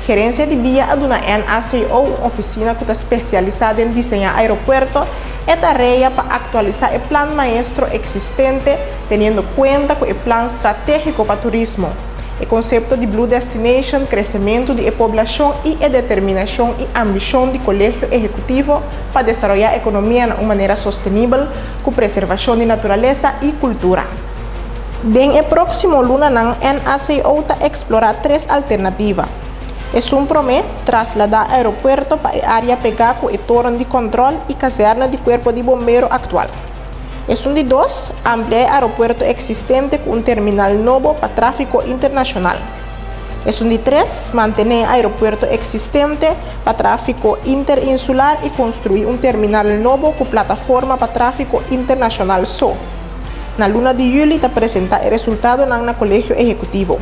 Gerência de Via aduna NACO, uma oficina que está especializada em desenhar aeroporto, é tarefa para atualizar o plano maestro existente, tendo em conta com o plano estratégico para turismo. O conceito de Blue Destination, crescimento de população e a determinação e ambição do colégio executivo para desenvolver a economia de uma maneira sustentável, com preservação de natureza e cultura. Den próximo luna, NACO está explorar 3 alternativas. É um primeiro, trasladar o aeroporto para a área pegada com o torno de controle e caserna do Corpo de Bombeiro atual. É de 2, ampliar o aeroporto existente com um terminal novo para tráfego internacional. É de 3, manter o aeroporto existente para tráfego interinsular e construir um terminal novo com plataforma para tráfego internacional só. Na luna de julho, está apresentar o resultado no Colégio Executivo.